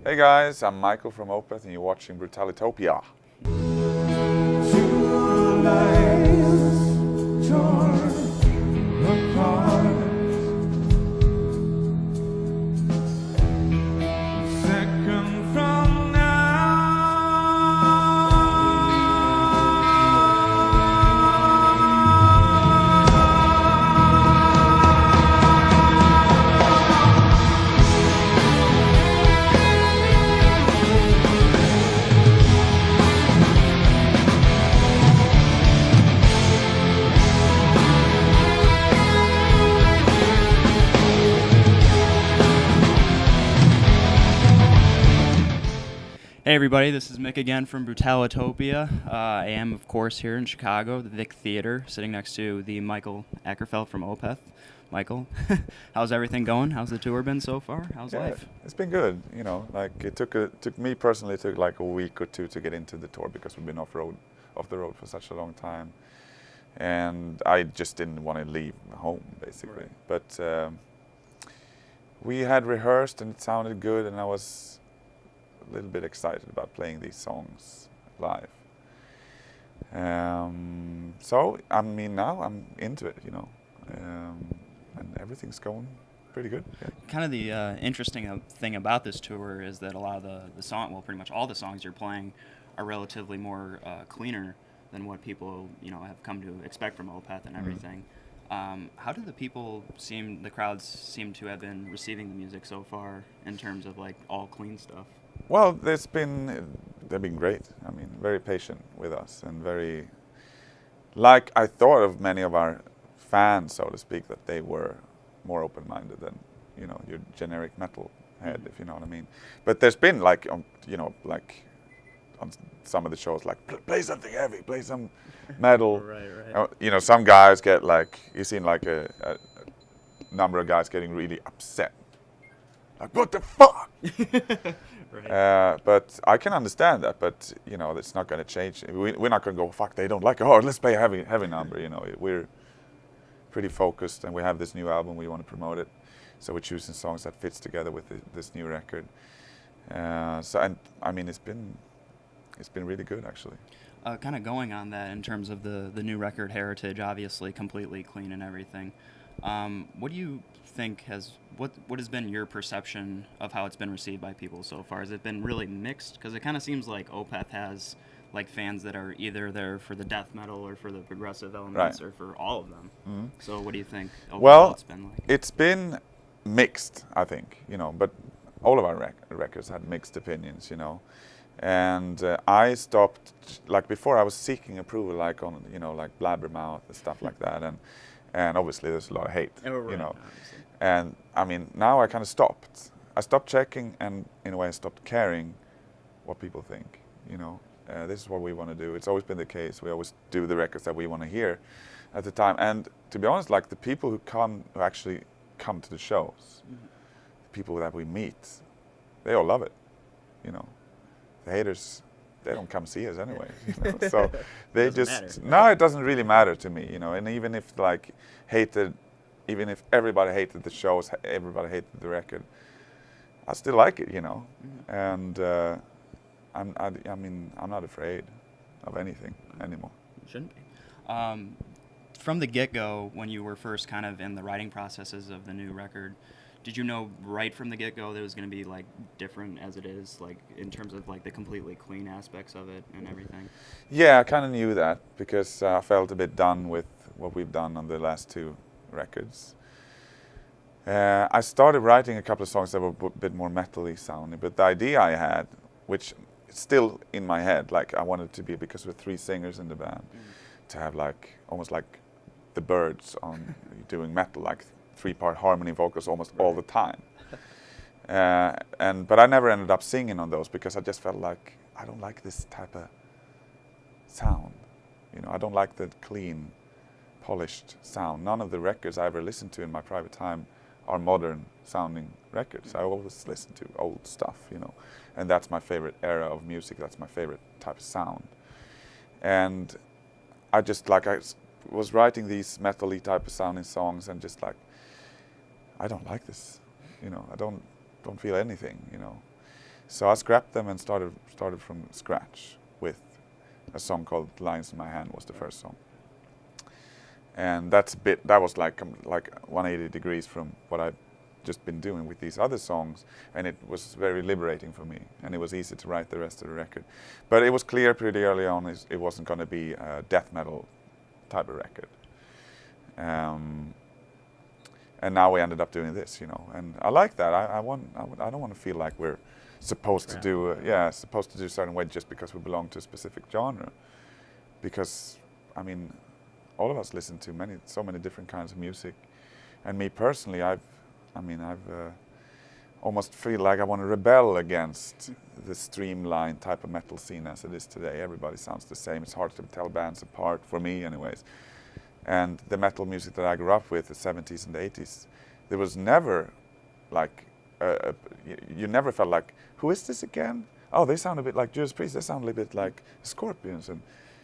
Hey guys, I'm Michael from Opeth and you're watching Brutalitopia. Hey everybody, this is Mick again from Brutalitopia. I am, of course, here in Chicago, the Vic Theater, sitting next to the Mikael Akerfeldt from Opeth. Michael, how's everything going? How's the tour been so far? How's life? It's been good. It took me personally took like a week or two to get into the tour because we've been off the road for such a long time, and I just didn't want to leave home basically. Right. But we had rehearsed and it sounded good, and I was a little bit excited about playing these songs live. So I mean, now I'm into it, and everything's going pretty good. Yeah. Kind of the interesting thing about this tour is that a lot of the song, well, pretty much all the songs you're playing are relatively more cleaner than what people have come to expect from Opeth and everything. How do the crowds seem to have been receiving the music so far in terms of like all clean stuff? Well, they've been great. I mean, very patient with us and very, like I thought of many of our fans, so to speak, that they were more open-minded than, your generic metal head, if you know what I mean. But there's been like on some of the shows, like play something heavy, play some metal. Right. Some guys get like, you've seen like a number of guys getting really upset. Like, what the fuck? Right. But I can understand that, but it's not going to change. We're not going to go, fuck, they don't like it. Oh, let's play a heavy number. We're pretty focused, and we have this new album. We want to promote it, so we're choosing songs that fits together with this new record. It's been really good actually. Kind of going on that in terms of the new record heritage, obviously completely clean and everything. What do you think what has been your perception of how it's been received by people so far? Has it been really mixed? Because it kind of seems like Opeth has like fans that are either there for the death metal or for the progressive elements, Right. or for all of them. Mm-hmm. So what do you think overall Well, it's been like? it's been mixed, I think, but all of our records had mixed opinions, And I stopped, like before I was seeking approval, like on, like Blabbermouth and stuff like that. And obviously there's a lot of hate, Obviously. And I mean, now I kind of stopped. I stopped checking, and in a way I stopped caring what people think, This is what we want to do. It's always been the case. We always do the records that we want to hear at the time. And to be honest, like the people who actually come to the shows, the people that we meet, they all love it, The haters, they don't come see us anyway, So they no, it doesn't really matter to me, And even if even if everybody hated the shows, everybody hated the record, I still like it, And I'm not afraid of anything anymore. Shouldn't be. From the get-go, when you were first kind of in the writing processes of the new record, did you know right from the get-go that it was going to be like different as it is, like in terms of like the completely clean aspects of it and everything? Yeah, I kind of knew that because I felt a bit done with what we've done on the last two records. I started writing a couple of songs that were a bit more metal-y sounding, but the idea I had, which is still in my head, like I wanted it to be, because we're three singers in the band, to have like almost like the Birds on doing metal, like 3-part harmony vocals almost all the time. But I never ended up singing on those because I just felt like I don't like this type of sound. I don't like the clean, polished sound. None of the records I ever listened to in my private time are modern sounding records. I always listen to old stuff, and that's my favorite era of music. That's my favorite type of sound. And I just I was writing these metal-y type of sounding songs, and just like, I don't like this, I don't feel anything, So I scrapped them and started from scratch with a song called "Lines in My Hand" was the first song, and that was like 180 degrees from what I'd just been doing with these other songs, and it was very liberating for me, and it was easy to write the rest of the record. But it was clear pretty early on it wasn't going to be a death metal type of record. And now we ended up doing this, you know, and I like that. I don't want to feel like we're supposed to do a certain way just because we belong to a specific genre, because I mean, all of us listen to so many different kinds of music, and me personally, I've almost feel like I want to rebel against the streamlined type of metal scene as it is today. Everybody sounds the same. It's hard to tell bands apart, for me anyways. And the metal music that I grew up with, the 70s and the 80s, there was never like, you never felt like, who is this again? Oh, they sound a bit like Judas Priest, they sound a little bit like Scorpions, and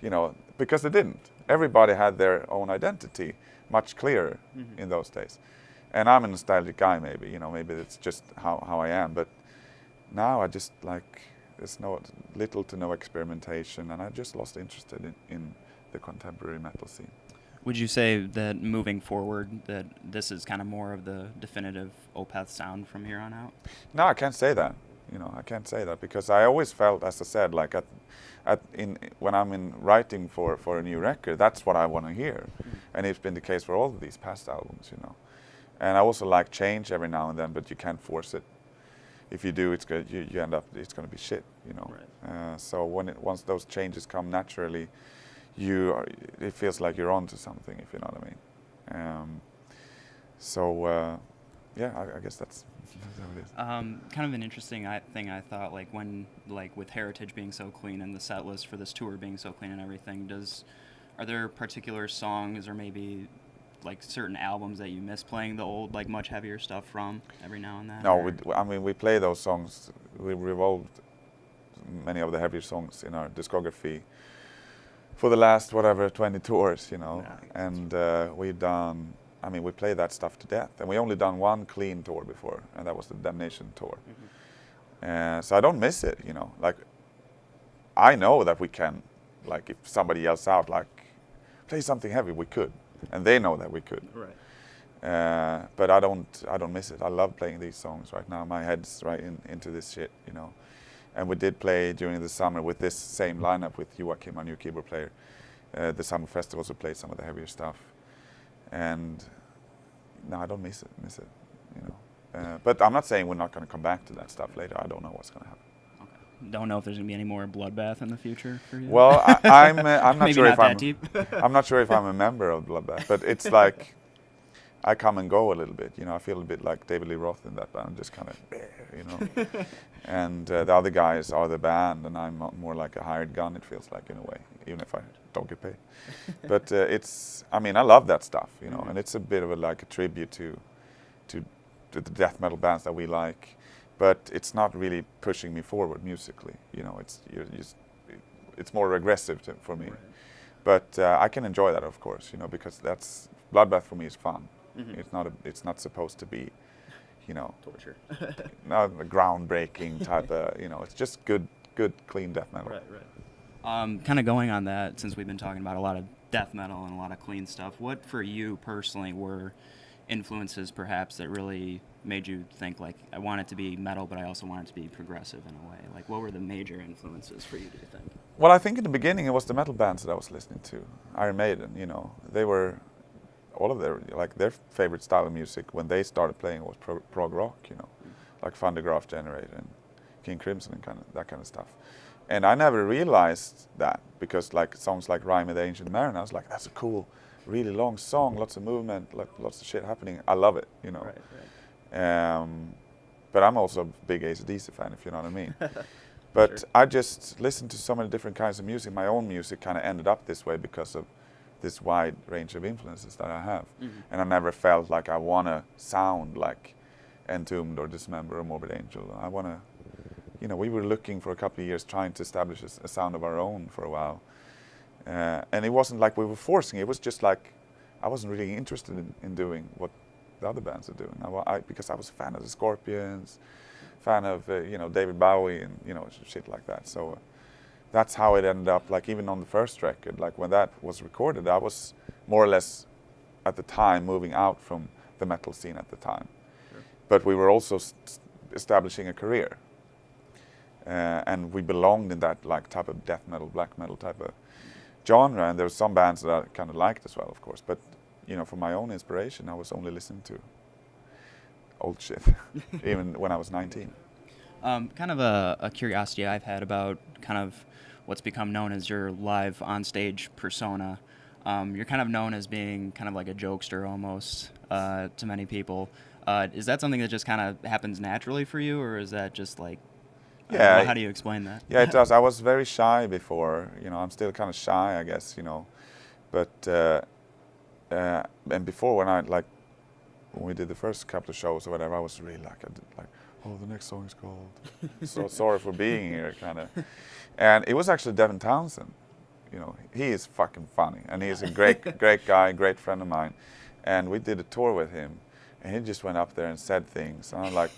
you know, because they didn't. Everybody had their own identity, much clearer in those days. And I'm a nostalgic guy, maybe, you know, maybe it's just how I am, but now I just like, there's little to no experimentation, and I just lost interest in the contemporary metal scene. Would you say that moving forward, that this is kind of more of the definitive Opeth sound from here on out? No, I can't say that. You know, I can't say that because I always felt, as I said, like when I'm writing for a new record, that's what I want to hear, and it's been the case for all of these past albums, you know. And I also like change every now and then, but you can't force it. If you do, it's good. You end up, it's going to be shit, you know. Right. So once those changes come naturally, it feels like you're onto something, if you know what I mean. I guess that's how it is. Kind of an interesting thing I thought, like with Heritage being so clean and the set list for this tour being so clean and everything, are there particular songs or maybe like certain albums that you miss playing the old, like much heavier stuff from every now and then? No, we play those songs. We revolved many of the heavier songs in our discography for the last 20 tours, you know. Yeah, and we play that stuff to death, and we only done one clean tour before, and that was the Damnation tour. So I don't miss it, you know. Like, I know that we can, like, if somebody yells out like, play something heavy, we could, and they know that we could. Right. But I don't miss it. I love playing these songs right now. My head's right into this shit, you know. And we did play during the summer with this same lineup with Joachim, our new keyboard player. The summer festivals, we played some of the heavier stuff. And no, I don't miss it, you know. But I'm not saying we're not going to come back to that stuff later. I don't know what's going to happen. Okay. Don't know if there's going to be any more Bloodbath in the future for you? Well, I'm not sure if I'm not sure if I'm a member of Bloodbath, but it's like I come and go a little bit. You know, I feel a bit like David Lee Roth in that band, just kind of, you know. And the other guys are the band, and I'm more like a hired gun, it feels like, in a way, even if I don't get paid. But I love that stuff, you know, and it's a bit of a tribute to the death metal bands that we like, but it's not really pushing me forward musically, you know. It's more aggressive for me. Right. But I can enjoy that, of course, you know, because Bloodbath for me is fun. It's not supposed to be, you know, torture. Not a groundbreaking type of, you know, it's just good, clean death metal. Right. Kind of going on that, since we've been talking about a lot of death metal and a lot of clean stuff, what for you personally were influences perhaps that really made you think, like, I want it to be metal, but I also want it to be progressive in a way? Like, what were the major influences for you, do you think? Well, I think in the beginning it was the metal bands that I was listening to. Iron Maiden, you know, they were, all of their favorite style of music when they started playing was prog rock, you know, like Thundergraph Generator and King Crimson and that kind of stuff. And I never realized that, because like songs like Rime of the Ancient Mariner, I was like, that's a cool, really long song, lots of movement, lots of shit happening. I love it, you know. Right. But I'm also a big AC/DC fan, if you know what I mean. But sure. I just listened to so many different kinds of music. My own music kind of ended up this way because of this wide range of influences that I have. And I never felt like I want to sound like Entombed or Dismember or Morbid Angel. I want to, you know, we were looking for a couple of years trying to establish a sound of our own for a while. And it wasn't like we were forcing it. It was just like I wasn't really interested in doing what the other bands are doing. Because I was a fan of the Scorpions, fan of David Bowie and shit like that. So that's how it ended up. Like even on the first record, like when that was recorded, I was more or less at the time moving out from the metal scene at the time. Sure. But we were also establishing a career, and we belonged in that like type of death metal, black metal type of genre. And there were some bands that I kind of liked as well, of course. But for my own inspiration, I was only listening to old shit, even when I was 19. Kind of a curiosity I've had about kind of what's become known as your live on-stage persona. You're kind of known as being kind of like a jokester almost to many people. Is that something that just kind of happens naturally for you, or is that just like, yeah? How do you explain that? Yeah, it does. I was very shy before. I'm still kind of shy, I guess. But and before when we did the first couple of shows or whatever, I was really like, oh, the next song is called So Sorry for Being Here, kind of. And it was actually Devin Townsend. He is fucking funny, and he's a great guy, great friend of mine. And we did a tour with him, and he just went up there and said things. And I'm like,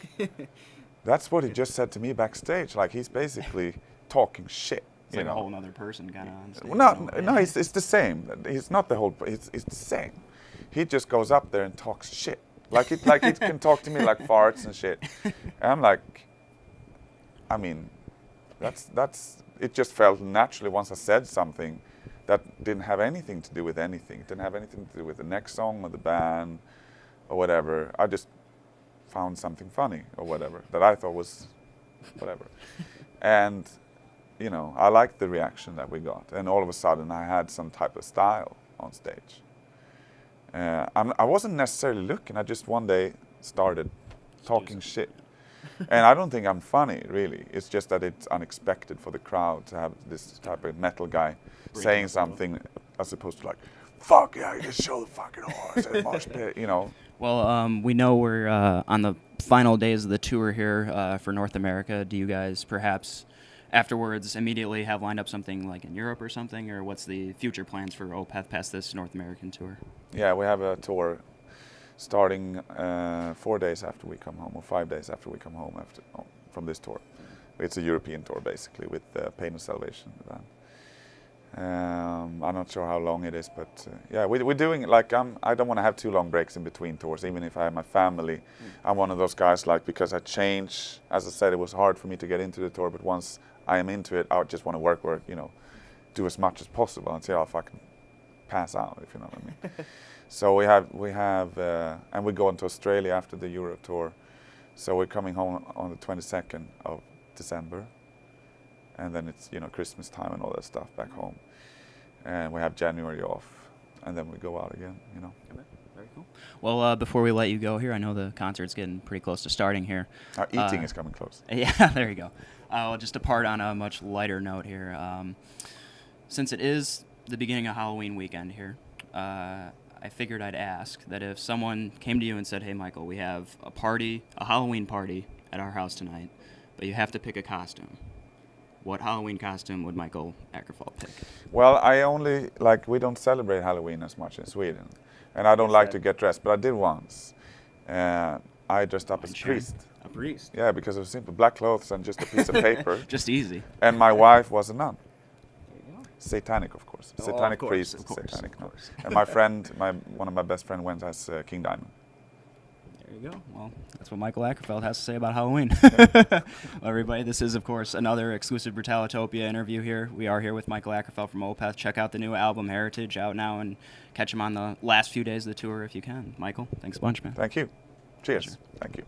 that's what he just said to me backstage. Like, he's basically talking shit. It's like a whole other person kind of on stage. No, it's the same. He's not the whole, it's the same. He just goes up there and talks shit. Like he can talk to me like farts and shit. And I'm like, I mean, that's it just felt naturally once I said something that didn't have anything to do with anything. It didn't have anything to do with the next song or the band or whatever. I just found something funny or whatever that I thought was whatever. And, I liked the reaction that we got. And all of a sudden I had some type of style on stage. I wasn't necessarily looking. I just one day started talking shit. And I don't think I'm funny, really. It's just that it's unexpected for the crowd to have this type of metal guy saying something as opposed to like, fuck yeah, you just show the fucking horse and mosh pit, Well, we know we're on the final days of the tour here for North America. Do you guys perhaps afterwards immediately have lined up something like in Europe or something? Or what's the future plans for Opeth past this North American tour? Yeah, we have a tour starting 4 days after we come home, or 5 days after we come home from this tour. It's a European tour, basically, with Pain of Salvation. I'm not sure how long it is, but yeah, we're doing it like I don't want to have too long breaks in between tours, even if I have my family. I'm one of those guys, like, because I change, as I said, it was hard for me to get into the tour, but once I am into it, I just want to work, do as much as possible until I fucking pass out, if you know what I mean. So we have, and we go into Australia after the Europe tour. So we're coming home on the 22nd of December, and then it's Christmas time and all that stuff back home, and we have January off, and then we go out again. Okay. Very cool. Well, before we let you go here, I know the concert's getting pretty close to starting here. Our eating is coming close. Yeah, there you go. Just to part on a much lighter note here, since it is the beginning of Halloween weekend here, I figured I'd ask that if someone came to you and said, hey, Michael, we have a Halloween party at our house tonight, but you have to pick a costume. What Halloween costume would Mikael Akerfeldt pick? Well, we don't celebrate Halloween as much in Sweden. And I don't like to get dressed, but I did once. I dressed up as a priest. A priest? Yeah, because it was simple. Black clothes and just a piece of paper. Just easy. And my wife was a nun. Satanic, of course. Oh, Satanic of course, priest, of course, satanic of nun. course. And my friend, one of my best friends went as King Diamond. There you go. Well, that's what Mikael Akerfeldt has to say about Halloween. Well, everybody, this is, of course, another exclusive Brutalitopia interview here. We are here with Mikael Akerfeldt from Opeth. Check out the new album, Heritage, out now, and catch him on the last few days of the tour if you can. Michael, thanks a bunch, man. Thank you. Cheers. Pleasure. Thank you.